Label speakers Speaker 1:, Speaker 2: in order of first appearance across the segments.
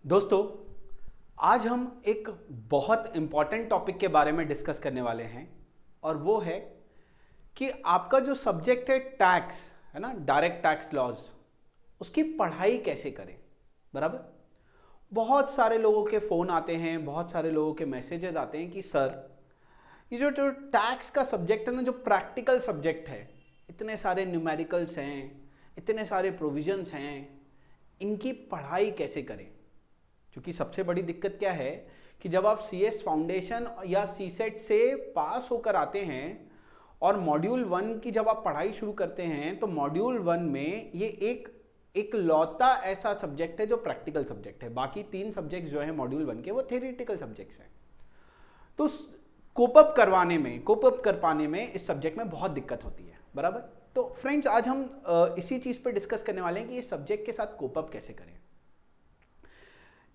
Speaker 1: दोस्तों, आज हम एक बहुत इंपॉर्टेंट टॉपिक के बारे में डिस्कस करने वाले हैं और वो है कि आपका जो सब्जेक्ट है टैक्स है ना, डायरेक्ट टैक्स लॉज, उसकी पढ़ाई कैसे करें। बराबर। बहुत सारे लोगों के फ़ोन आते हैं, बहुत सारे लोगों के मैसेजेस आते हैं कि सर ये जो टैक्स का सब्जेक्ट है ना, जो प्रैक्टिकल सब्जेक्ट है, इतने सारे न्यूमेरिकल्स हैं, इतने सारे प्रोविजंस हैं, इनकी पढ़ाई कैसे करें। क्योंकि सबसे बड़ी दिक्कत क्या है कि जब आप CS फाउंडेशन या सीसेट से पास होकर आते हैं और मॉड्यूल 1 की जब आप पढ़ाई शुरू करते हैं तो मॉड्यूल 1 में ये एक लौता ऐसा सब्जेक्ट है जो प्रैक्टिकल सब्जेक्ट है। बाकी 3 सब्जेक्ट जो है मॉड्यूल 1 के वो थ्योरेटिकल सब्जेक्ट्स हैं। तो कोपअप कर पाने में इस सब्जेक्ट में बहुत दिक्कत होती है। बराबर। तो फ्रेंड्स, आज हम इसी चीज पे डिस्कस करने वाले हैं कि इस सब्जेक्ट के साथ कोपअप कैसे करें।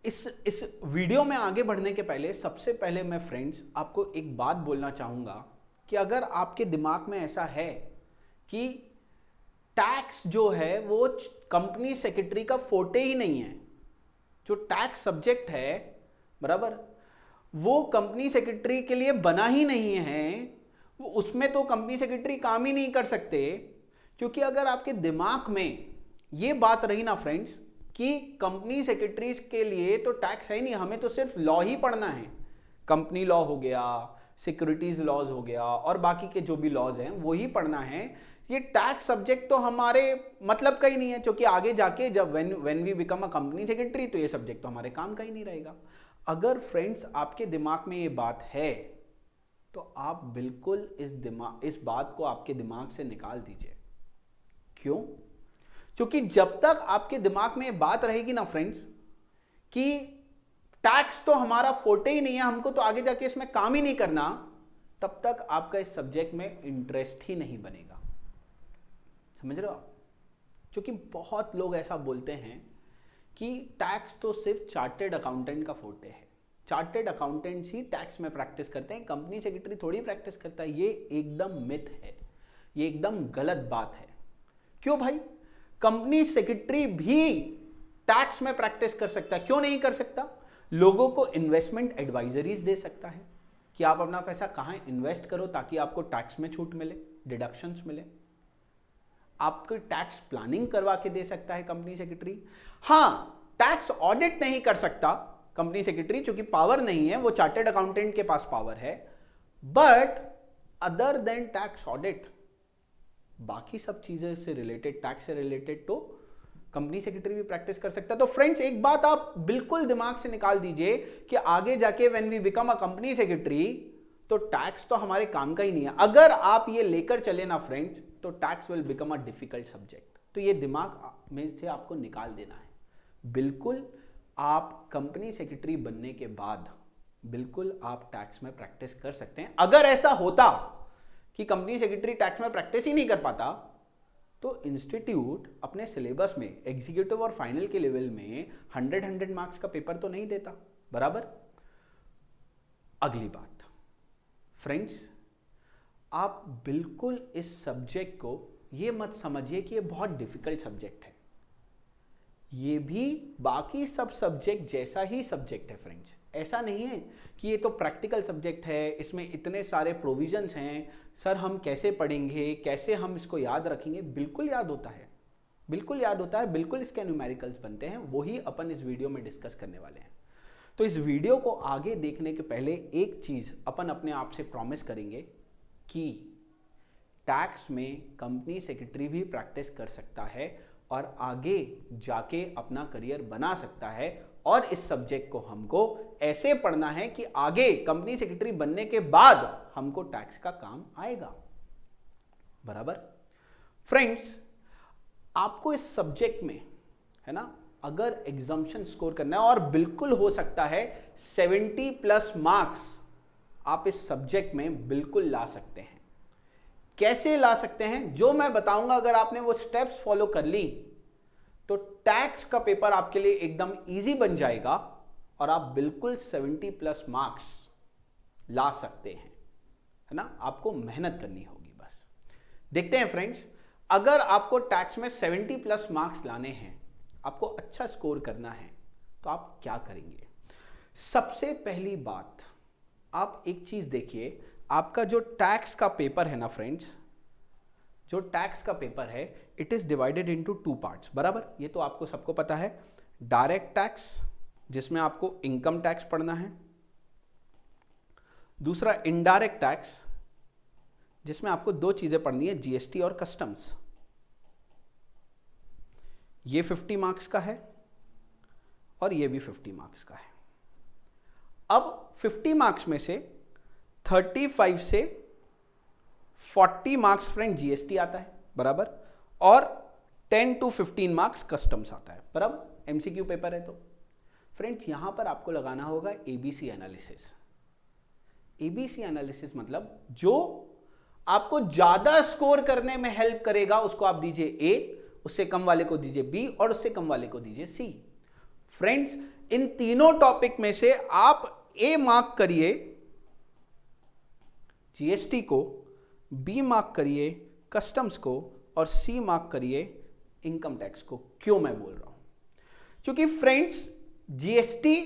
Speaker 1: इस वीडियो में आगे बढ़ने के पहले सबसे पहले मैं फ्रेंड्स आपको एक बात बोलना चाहूंगा कि अगर आपके दिमाग में ऐसा है कि टैक्स जो है वो कंपनी सेक्रेटरी का फोटे ही नहीं है, जो टैक्स सब्जेक्ट है, बराबर, वो कंपनी सेक्रेटरी के लिए बना ही नहीं है, वो उसमें तो कंपनी सेक्रेटरी काम ही नहीं कर सकते। क्योंकि अगर आपके दिमाग में ये बात रही ना फ्रेंड्स कि कंपनी सेक्रेटरीज के लिए तो टैक्स है ही नहीं, हमें तो सिर्फ लॉ ही पढ़ना है, कंपनी लॉ हो गया, सिक्योरिटीज लॉज हो गया और बाकी के जो भी लॉज हैं वो ही पढ़ना है, ये टैक्स सब्जेक्ट तो हमारे मतलब का ही नहीं है। क्योंकि आगे जाके जब when we become a company secretary तो ये सब्जेक्ट तो हमारे काम का ही नहीं रहेगा। अगर फ्रेंड्स आपके दिमाग में ये बात है तो आप बिल्कुल इस बात को आपके दिमाग से निकाल दीजिए। क्यों? क्योंकि जब तक आपके दिमाग में ये बात रहेगी ना फ्रेंड्स कि टैक्स तो हमारा फोटे ही नहीं है, हमको तो आगे जाके इसमें काम ही नहीं करना, तब तक आपका इस सब्जेक्ट में इंटरेस्ट ही नहीं बनेगा। समझ रहे हो आप? क्योंकि बहुत लोग ऐसा बोलते हैं कि टैक्स तो सिर्फ चार्टेड अकाउंटेंट का फोटे है, चार्टेड अकाउंटेंट्स ही टैक्स में प्रैक्टिस करते हैं, कंपनी सेक्रेटरी थोड़ी प्रैक्टिस करता है। ये एकदम मिथ है, ये एकदम गलत बात है। क्यों भाई? कंपनी सेक्रेटरी भी टैक्स में प्रैक्टिस कर सकता है। क्यों नहीं कर सकता? लोगों को इन्वेस्टमेंट एडवाइजरीज दे सकता है कि आप अपना पैसा कहां इन्वेस्ट करो ताकि आपको टैक्स में छूट मिले, डिडक्शंस मिले। आपको टैक्स प्लानिंग करवा के दे सकता है कंपनी सेक्रेटरी। हां, टैक्स ऑडिट नहीं कर सकता कंपनी सेक्रेटरी, क्योंकि पावर नहीं है, वो चार्टर्ड अकाउंटेंट के पास पावर है। But other than tax audit, बाकी सब चीजें से रिलेटेड, टैक्स से रिलेटेड, तो कंपनी सेक्रेटरी भी प्रैक्टिस कर सकता है। तो फ्रेंड्स, एक बात आप बिल्कुल दिमाग से निकाल दीजिए कि आगे जाके when we become a company secretary तो टैक्स तो हमारे काम का ही नहीं है। अगर आप ये लेकर चले ना फ्रेंड्स तो tax will become a difficult subject. तो ये दिमाग में से आपको निकाल देना है। बिल्कुल आप कंपनी सेक्रेटरी बनने के बाद बिल्कुल आप टैक्स में प्रैक्टिस कर सकते हैं। अगर ऐसा होता कि कंपनी सेक्रेटरी टैक्स में प्रैक्टिस ही नहीं कर पाता तो इंस्टीट्यूट अपने सिलेबस में एग्जीक्यूटिव और फाइनल के लेवल में 100 मार्क्स का पेपर तो नहीं देता। बराबर। अगली बात फ्रेंड्स, आप बिल्कुल इस सब्जेक्ट को ये मत समझिए कि ये बहुत डिफिकल्ट सब्जेक्ट है। ये भी बाकी सब सब्जेक्ट जैसा ही सब्जेक्ट है फ्रेंड्स। ऐसा नहीं है कि ये तो प्रैक्टिकल सब्जेक्ट है, इसमें इतने सारे प्रोविजंस हैं, सर हम कैसे पढ़ेंगे, कैसे हम इसको याद रखेंगे। बिल्कुल याद होता है, बिल्कुल याद होता है, बिल्कुल इसके न्यूमेरिकल्स बनते हैं। वही अपन इस वीडियो में डिस्कस करने वाले हैं। तो इस वीडियो को आगे देखने के पहले एक चीज अपन अपने आप से प्रॉमिस करेंगे कि टैक्स में कंपनी सेक्रेटरी भी प्रैक्टिस कर सकता है और आगे जाके अपना करियर बना सकता है। और इस सब्जेक्ट को हमको ऐसे पढ़ना है कि आगे कंपनी सेक्रेटरी बनने के बाद हमको टैक्स का काम आएगा। बराबर। फ्रेंड्स, आपको इस सब्जेक्ट में, है ना, अगर एग्जाम्पशन स्कोर करना है और बिल्कुल हो सकता है 70+ मार्क्स आप इस सब्जेक्ट में बिल्कुल ला सकते हैं। कैसे ला सकते हैं जो मैं बताऊंगा, अगर आपने वो स्टेप्स फॉलो कर ली तो टैक्स का पेपर आपके लिए एकदम इजी बन जाएगा और आप बिल्कुल 70+ मार्क्स ला सकते हैं। है ना, आपको मेहनत करनी होगी बस। देखते हैं फ्रेंड्स, अगर आपको टैक्स में 70+ मार्क्स लाने हैं, आपको अच्छा स्कोर करना है, तो आप क्या करेंगे? सबसे पहली बात, आप एक चीज देखिए, आपका जो टैक्स का पेपर है ना फ्रेंड्स, जो टैक्स का पेपर है it is divided into 2 parts, बराबर? ये तो आपको सबको पता है। डायरेक्ट टैक्स जिसमें आपको इनकम टैक्स पढ़ना है, दूसरा इनडायरेक्ट टैक्स जिसमें आपको 2 चीजें पढ़नी है, जीएसटी और कस्टम्स। ये 50 मार्क्स का है और ये भी 50 मार्क्स का है। अब 50 मार्क्स में से 35 से 40 मार्क्स फ्रेंड जीएसटी आता है, बराबर, और 10 to 15 मार्क्स कस्टम्स आता है, बराबर? एमसीक्यू पेपर है। तो फ्रेंड्स यहां पर आपको लगाना होगा एबीसी एनालिसिस। एबीसी एनालिसिस मतलब जो आपको ज्यादा स्कोर करने में हेल्प करेगा उसको आप दीजिए ए, उससे कम वाले को दीजिए बी और उससे कम वाले को दीजिए सी। फ्रेंड्स इन तीनों टॉपिक में से आप ए मार्क करिए जीएसटी को, बी मार्क करिए कस्टम्स को और सी मार्क करिए इनकम टैक्स को। क्यों मैं बोल रहा हूं? क्योंकि फ्रेंड्स जीएसटी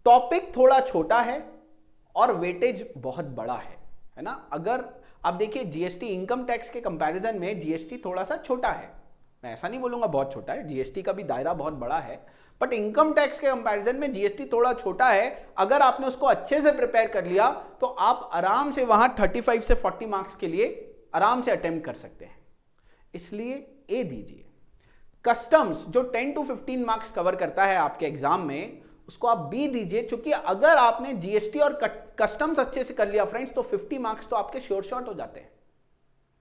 Speaker 1: टॉपिक थोड़ा छोटा है और वेटेज बहुत बड़ा है ना? अगर आप देखिए जीएसटी इनकम टैक्स के कंपैरिजन में जीएसटी थोड़ा सा छोटा है, मैं ऐसा नहीं बोलूंगा बहुत छोटा है, जीएसटी का भी दायरा बहुत बड़ा है, बट इनकम टैक्स के कंपैरिजन में जीएसटी थोड़ा छोटा है। अगर आपने उसको अच्छे से प्रिपेयर कर लिया तो आप आराम से वहां 35 से 40 मार्क्स के लिए आराम से अटेम्प्ट कर सकते हैं, इसलिए ए दीजिए। कस्टम्स जो 10 to 15 मार्क्स कवर करता है आपके एग्जाम में, उसको आप बी दीजिए, क्योंकि अगर आपने जीएसटी और कस्टम्स अच्छे से कर लिया फ्रेंड्स तो 50 मार्क्स तो आपके श्योर शॉट हो जाते हैं।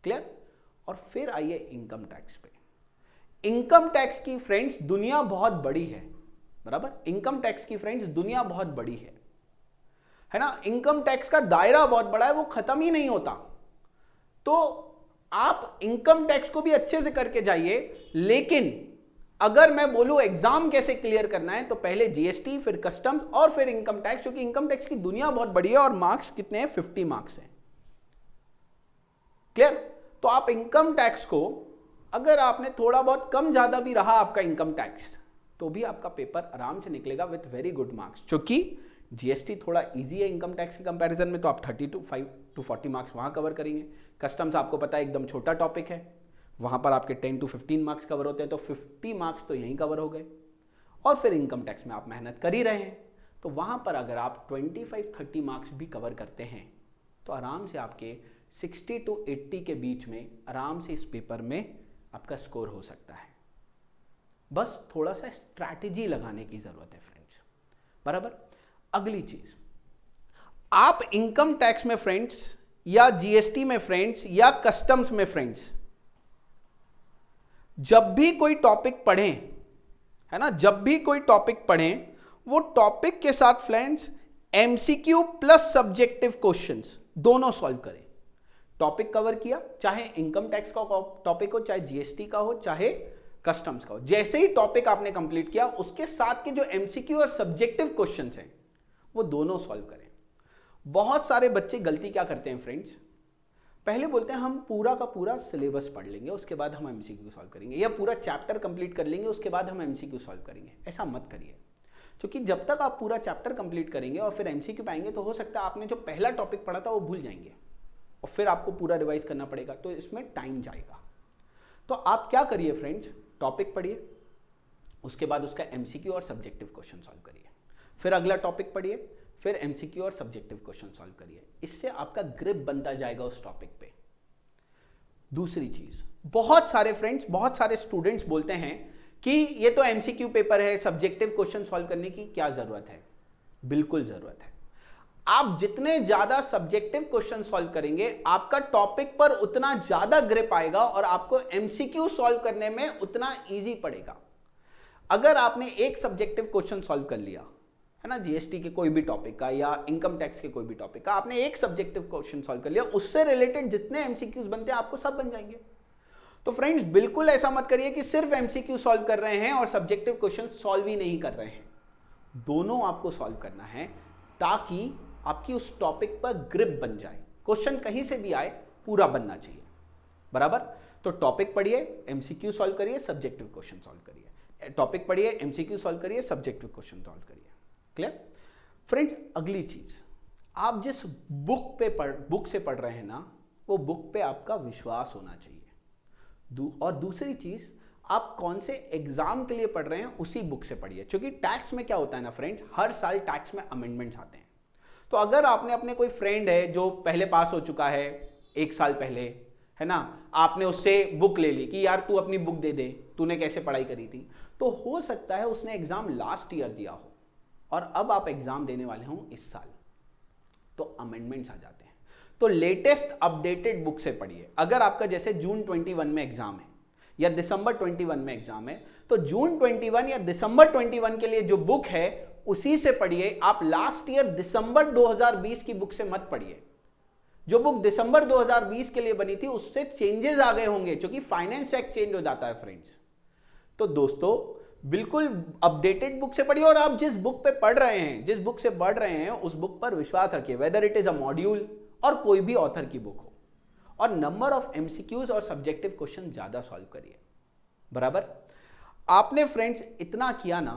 Speaker 1: क्लियर? और फिर आइए इनकम टैक्स पे। इनकम टैक्स की फ्रेंड्स दुनिया बहुत बड़ी है, बराबर? इनकम टैक्स की फ्रेंड्स दुनिया बहुत बड़ी है ना? इनकम टैक्स का दायरा बहुत बड़ा है, वो खत्म ही नहीं होता। तो आप इनकम टैक्स को भी अच्छे से करके जाइए, लेकिन अगर मैं बोलूं एग्जाम कैसे क्लियर करना है तो पहले जीएसटी, फिर कस्टम्स और फिर इनकम टैक्स, क्योंकि इनकम टैक्स की दुनिया बहुत बड़ी है और मार्क्स कितने हैं? 50 मार्क्स हैं। क्लियर? तो आप इनकम टैक्स को, अगर आपने थोड़ा बहुत कम ज्यादा भी रहा आपका इनकम टैक्स, तो भी आपका पेपर आराम से निकलेगा विथ वेरी गुड मार्क्स। क्योंकि जीएसटी थोड़ा इजी है इनकम टैक्स के कंपैरिजन में, तो आप 35 to 40 मार्क्स वहां कवर करेंगे। कस्टम्स आपको पता है एकदम छोटा टॉपिक है, वहां पर आपके 10 to 15 मार्क्स कवर होते हैं, तो 50 मार्क्स तो यहीं कवर हो गए। और फिर इनकम टैक्स में आप मेहनत कर ही रहे हैं, तो वहां पर अगर आप 25-30 मार्क्स भी कवर करते हैं तो आराम से आपके 60 to 80 के बीच में आराम से इस पेपर में आपका स्कोर हो सकता है। बस थोड़ा सा स्ट्रैटेजी लगाने की जरूरत है फ्रेंड्स, बराबर? अगली चीज, आप इनकम टैक्स में फ्रेंड्स या जीएसटी में फ्रेंड्स या कस्टम्स में फ्रेंड्स जब भी कोई टॉपिक पढ़ें, है ना, जब भी कोई टॉपिक पढ़ें, वो टॉपिक के साथ friends MCQ plus subjective questions दोनों सॉल्व करें। टॉपिक कवर किया, चाहे इनकम टैक्स का टॉपिक हो, चाहे जीएसटी का हो, चाहे कस्टम्स का हो, जैसे ही टॉपिक आपने कंप्लीट किया उसके साथ के जो एमसीक्यू और सब्जेक्टिव क्वेश्चंस हैं वो दोनों सॉल्व करें। बहुत सारे बच्चे गलती क्या करते हैं फ्रेंड्स, पहले बोलते हैं हम पूरा का पूरा सिलेबस पढ़ लेंगे उसके बाद हम एमसीक्यू सॉल्व करेंगे, या पूरा चैप्टर कंप्लीट कर लेंगे उसके बाद हम एमसीक्यू सॉल्व करेंगे। ऐसा मत करिए, क्योंकि जब तक आप पूरा चैप्टर कंप्लीट करेंगे और फिर एमसीक्यू पाएंगे तो हो सकता है आपने जो पहला टॉपिक पढ़ा था वो भूल जाएंगे और फिर आपको पूरा रिवाइज करना पड़ेगा, तो इसमें टाइम जाएगा। तो आप क्या करिए फ्रेंड्स, टॉपिक पढ़िए, उसके बाद उसका एमसीक्यू और सब्जेक्टिव क्वेश्चन सॉल्व करिए, फिर अगला टॉपिक पढ़िए, फिर एमसीक्यू और सब्जेक्टिव क्वेश्चन सॉल्व करिए। इससे आपका ग्रिप बनता जाएगा उस टॉपिक पे। दूसरी चीज, बहुत सारे फ्रेंड्स, बहुत सारे स्टूडेंट्स बोलते हैं कि ये तो एमसीक्यू पेपर है, सब्जेक्टिव क्वेश्चन सॉल्व करने की क्या जरूरत है? बिल्कुल जरूरत है। आप जितने ज्यादा सब्जेक्टिव क्वेश्चन सॉल्व करेंगे आपका टॉपिक पर उतना ज्यादा ग्रिप आएगा और आपको एमसीक्यू सॉल्व करने में उतना इजी पड़ेगा। अगर आपने एक सब्जेक्टिव क्वेश्चन सॉल्व कर लिया, है ना, जीएसटी के कोई भी टॉपिक का या इनकम टैक्स के कोई भी टॉपिक का, आपने एक सब्जेक्टिव क्वेश्चन सॉल्व कर लिया, उससे रिलेटेड जितने एमसीक्यूज बनते हैं आपको सब बन जाएंगे। तो फ्रेंड्स बिल्कुल ऐसा मत करिए कि सिर्फ एमसीक्यू सॉल्व कर रहे हैं और सब्जेक्टिव क्वेश्चन सॉल्व ही नहीं कर रहे हैं। दोनों आपको सॉल्व करना है ताकि आपकी उस टॉपिक पर ग्रिप बन जाए। क्वेश्चन कहीं से भी आए पूरा बनना चाहिए, बराबर? तो टॉपिक पढ़िए, एमसीक्यू सॉल्व करिए, सब्जेक्टिव क्वेश्चन सॉल्व करिए। टॉपिक पढ़िए, एमसीक्यू सॉल्व करिए, सब्जेक्टिव क्वेश्चन सॉल्व करिए। Clear friends? अगली चीज, आप जिस बुक से पढ़ रहे हैं ना, वो बुक पे आपका विश्वास होना चाहिए। और दूसरी चीज, आप कौन से एग्जाम के लिए पढ़ रहे हैं उसी बुक से पढ़िए। क्योंकि टैक्स में क्या होता है ना फ्रेंड्स, हर साल टैक्स में अमेंडमेंट्स आते हैं। तो अगर आपने अपने कोई फ्रेंड है जो पहले पास हो चुका है 1 साल पहले, है ना, आपने उससे बुक ले ली कि यार तू अपनी बुक दे दे, तूने कैसे पढ़ाई करी थी, तो हो सकता है उसने एग्जाम लास्ट ईयर दिया हो और अब आप एग्जाम देने वाले हो इस साल, तो अमेंडमेंट्स आ जाते हैं। तो लेटेस्ट अपडेटेड बुक से पढ़िए। अगर आपका जैसे जून 21 में एग्जाम है या दिसंबर 21 में एग्जाम है, तो जून 21 या दिसंबर 21 के लिए जो बुक है उसी से पढ़िए। आप लास्ट ईयर दिसंबर 2020 की बुक से मत पढ़िए। जो बुक दिसंबर 2020 के लिए बनी थी उससे चेंजेस आ गए होंगे, क्योंकि फाइनेंस एक्ट चेंज हो जाता है फ्रेंड्स। तो दोस्तों बिल्कुल अपडेटेड बुक से पढ़िए और आप जिस बुक पे पढ़ रहे हैं, जिस बुक से पढ़ रहे हैं, उस बुक पर विश्वास रखिए, whether it is a module और कोई भी ऑथर की बुक हो। और नंबर ऑफ एमसीक्यूज और सब्जेक्टिव क्वेश्चन ज्यादा सॉल्व करिए। बराबर? आपने फ्रेंड्स इतना किया ना,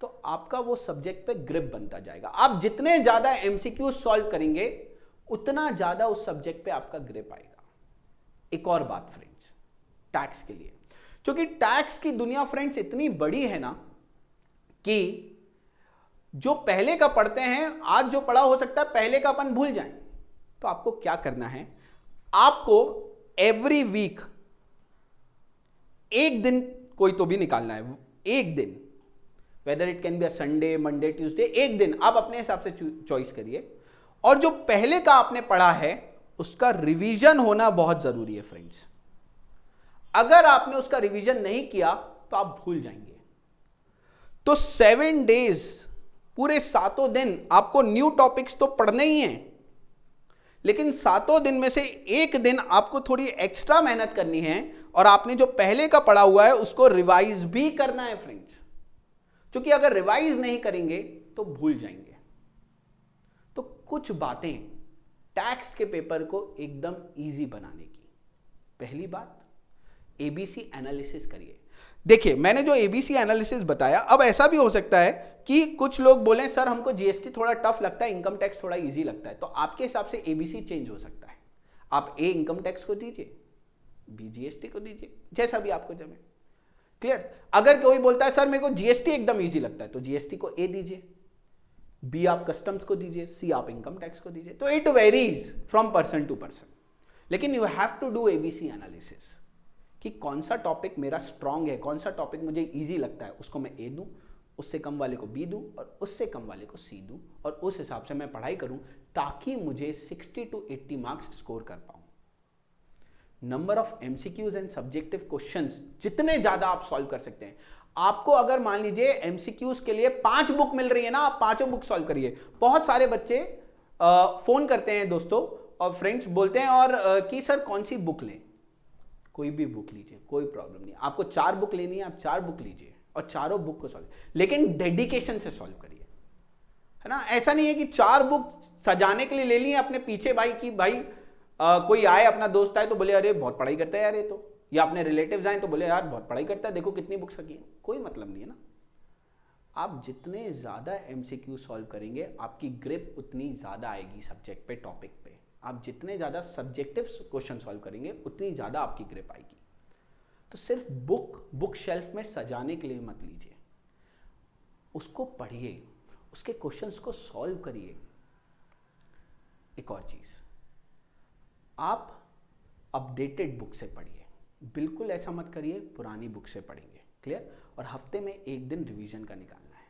Speaker 1: तो आपका वो सब्जेक्ट पे ग्रिप बनता जाएगा। आप जितने ज्यादा एमसीक्यूज सॉल्व करेंगे उतना ज्यादा उस सब्जेक्ट पे आपका ग्रिप आएगा। एक और बात फ्रेंड्स, टैक्स के लिए, क्योंकि टैक्स की दुनिया फ्रेंड्स इतनी बड़ी है ना, कि जो पहले का पढ़ते हैं, आज जो पढ़ा हो सकता है पहले का अपन भूल जाएं। तो आपको क्या करना है, आपको एवरी वीक एक दिन कोई तो भी निकालना है। एक दिन, whether it can be a Sunday, Monday, Tuesday, एक दिन आप अपने हिसाब से चॉइस करिए। और जो पहले का आपने पढ़ा है उसका रिवीजन होना बहुत जरूरी है फ्रेंड्स। अगर आपने उसका रिवीजन नहीं किया तो आप भूल जाएंगे। तो 7 डेज, पूरे 7 दिन आपको न्यू टॉपिक्स तो पढ़ने ही हैं, लेकिन 7 दिन में से एक दिन आपको थोड़ी एक्स्ट्रा मेहनत करनी है और आपने जो पहले का पढ़ा हुआ है उसको रिवाइज भी करना है फ्रेंड्स। क्योंकि अगर रिवाइज नहीं करेंगे तो भूल जाएंगे। तो कुछ बातें टैक्स के पेपर को एकदम इजी बनाने की, पहली बात, एबीसी एनालिसिस करिए। देखिए मैंने जो एबीसी एनालिसिस बताया, अब ऐसा भी हो सकता है कि कुछ लोग बोलें सर हमको जीएसटी थोड़ा टफ लगता है, इनकम टैक्स थोड़ा इजी लगता है, तो आपके हिसाब से एबीसी चेंज हो सकता है। आप ए इनकम टैक्स को दीजिए, बी जीएसटी को दीजिए, जैसा भी आपको जमे। क्लियर? अगर कोई बोलता है सर मेरे को जीएसटी एकदम इजी लगता है, तो जीएसटी को ए दीजिए, बी आप कस्टम्स को दीजिए, सी आप इनकम टैक्स को दीजिए। तो it varies from person to person, लेकिन you have to do ABC analysis कि कौन सा टॉपिक मेरा स्ट्रांग है, कौन सा टॉपिक मुझे इजी लगता है, उसको मैं ए दूं, उससे कम वाले को बी दूं और उससे कम वाले को सी दूं, और उस हिसाब से मैं पढ़ाई करूं ताकि मुझे 60 to 80 मार्क्स स्कोर कर पाऊं। Number of MCQs and subjective questions जितने ज्यादा आप सॉल्व कर सकते हैं। आपको अगर मान लीजिए एमसीक्यूज के लिए 5 बुक मिल रही है ना, आप 5 बुक सॉल्व करिए। बहुत सारे बच्चे फोन करते हैं दोस्तों और फ्रेंड्स, बोलते हैं और कि सर कौन सी बुक लें। कोई भी बुक लीजिए, कोई प्रॉब्लम नहीं। आपको 4 बुक लेनी है, आप 4 बुक लीजिए और चारों बुक को सॉल्व, लेकिन डेडिकेशन से सॉल्व करिए, है ना। ऐसा नहीं है कि 4 बुक सजाने के लिए ले ली है अपने पीछे, भाई की भाई कोई आए अपना दोस्त आए तो बोले अरे बहुत पढ़ाई करता है यार ये तो, या अपने रिलेटिव्स आए तो बोले यार बहुत पढ़ाई करता है, देखो कितनी बुक्स रखी है। कोई मतलब नहीं है ना। आप जितने ज्यादा एमसीक्यू सॉल्व करेंगे आपकी ग्रिप उतनी ज्यादा आएगी सब्जेक्ट पे, टॉपिक पे। आप जितने ज्यादा सब्जेक्टिव क्वेश्चन सॉल्व करेंगे उतनी ज्यादा आपकी ग्रिप आएगी। तो सिर्फ बुक शेल्फ में सजाने के लिए मत लीजिए, उसको पढ़िए, उसके क्वेश्चंस को सॉल्व करिए। एक और चीज, आप अपडेटेड बुक से पढ़िए, बिल्कुल ऐसा मत करिए पुरानी बुक से पढ़ेंगे। क्लियर? और हफ्ते में एक दिन रिवीजन का निकालना है।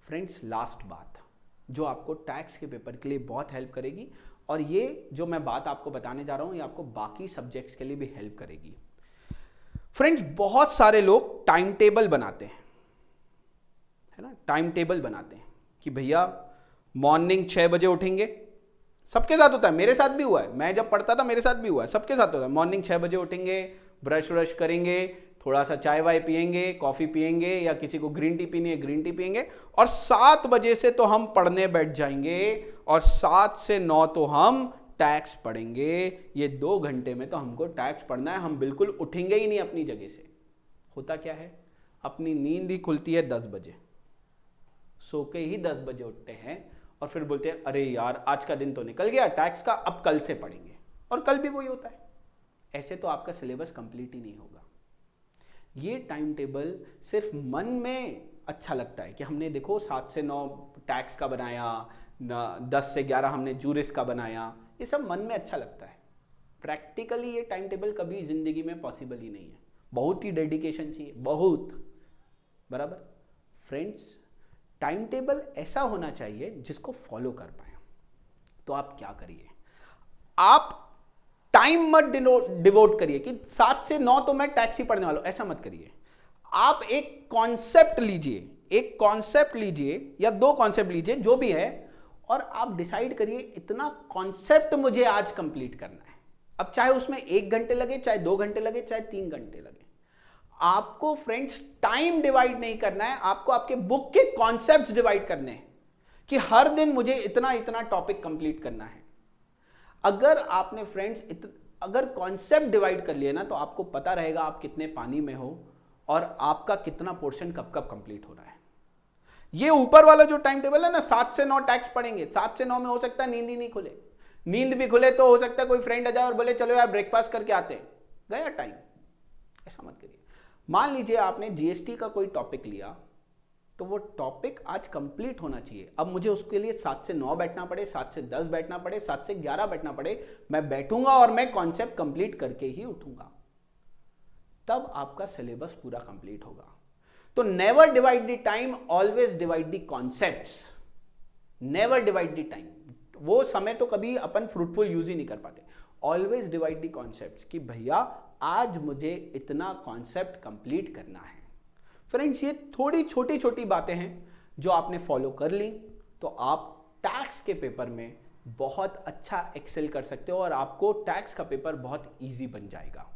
Speaker 1: फ्रेंड्स लास्ट बात जो आपको टैक्स के पेपर के लिए बहुत हेल्प करेगी, और ये जो मैं बात आपको बताने जा रहा हूं ये आपको बाकी सब्जेक्ट्स के लिए भी हेल्प करेगी। फ्रेंड्स बहुत सारे लोग टाइम टेबल बनाते हैं, है ना, टाइम टेबल बनाते हैं कि भैया मॉर्निंग 6 बजे उठेंगे। सबके साथ होता है, मेरे साथ भी हुआ है, मैं जब पढ़ता था मेरे साथ भी हुआ है, सबके साथ होता है। मॉर्निंग 6 बजे उठेंगे, ब्रश व्रश करेंगे, थोड़ा सा चाय वाय पियेंगे, कॉफी पियेंगे, या किसी को ग्रीन टी पीनी है ग्रीन टी पियेंगे, और 7 बजे से तो हम पढ़ने बैठ जाएंगे और 7 से 9 तो हम टैक्स पढ़ेंगे। ये 2 घंटे में तो हमको टैक्स पढ़ना है, हम बिल्कुल उठेंगे ही नहीं अपनी जगह से। होता क्या है, अपनी नींद ही खुलती है 10 बजे, सो के ही 10 बजे उठते हैं और फिर बोलते हैं अरे यार आज का दिन तो निकल गया टैक्स का, अब कल से पढ़ेंगे, और कल भी वही होता है। ऐसे तो आपका सिलेबस कंप्लीट ही नहीं होगा। ये टाइम टेबल सिर्फ मन में अच्छा लगता है कि हमने देखो 7 से 9 टैक्स का बनाया, 10 से 11 हमने जूरिस का बनाया, ये सब मन में अच्छा लगता है। प्रैक्टिकली ये टाइम टेबल कभी जिंदगी में पॉसिबल ही नहीं है, बहुत ही डेडिकेशन चाहिए, बहुत। बराबर फ्रेंड्स, टाइम टेबल ऐसा होना चाहिए जिसको फॉलो कर पाए। तो आप क्या करिए, आप टाइम मत डिवोट करिए कि 7 से 9 तो मैं टैक्स ही पढ़ने वाला हूं, ऐसा मत करिए। आप एक कॉन्सेप्ट लीजिए या 2 कॉन्सेप्ट लीजिए जो भी है, और आप डिसाइड करिए इतना कॉन्सेप्ट मुझे आज कंप्लीट करना है। अब चाहे उसमें 1 घंटे लगे, चाहे 2 घंटे लगे, चाहे 3 घंटे लगे, आपको फ्रेंड्स टाइम डिवाइड नहीं करना है, आपको आपके बुक के कॉन्सेप्ट्स डिवाइड करने हैं कि हर दिन मुझे इतना इतना टॉपिक कंप्लीट करना है। अगर आपने फ्रेंड्स अगर कॉन्सेप्ट डिवाइड कर लिया ना, तो आपको पता रहेगा आप कितने पानी में हो और आपका कितना पोर्शन कब कब कंप्लीट हो रहा है। ये ऊपर वाला जो टाइम टेबल है ना, 7 से 9 टैक्स पढ़ेंगे, 7 से 9 में हो सकता है नींद ही नहीं खुले, नींद भी खुले तो हो सकता है कोई फ्रेंड आ जाए और बोले चलो यार ब्रेकफास्ट करके आते हैं, गया टाइम। ऐसा मत करिए। मान लीजिए आपने जीएसटी का कोई टॉपिक लिया, तो वो टॉपिक आज कंप्लीट होना चाहिए। अब मुझे उसके लिए 7 से 9 बैठना पड़े, 7 से 10 बैठना पड़े, 7 से 11 बैठना पड़े, मैं बैठूंगा और मैं कॉन्सेप्ट कंप्लीट करके ही उठूंगा, तब आपका सिलेबस पूरा कंप्लीट होगा। तो never divide the time, always divide the concepts. Never divide the time, वो समय तो कभी अपन फ्रूटफुल यूज ही नहीं कर पाते। ऑलवेज डिवाइड द कॉन्सेप्ट्स कि भैया आज मुझे इतना कॉन्सेप्ट कंप्लीट करना है। फ्रेंड्स, ये थोड़ी छोटी छोटी बातें हैं जो आपने फॉलो कर ली, तो आप टैक्स के पेपर में बहुत अच्छा एक्सेल कर सकते हो और आपको टैक्स का पेपर बहुत इजी बन जाएगा।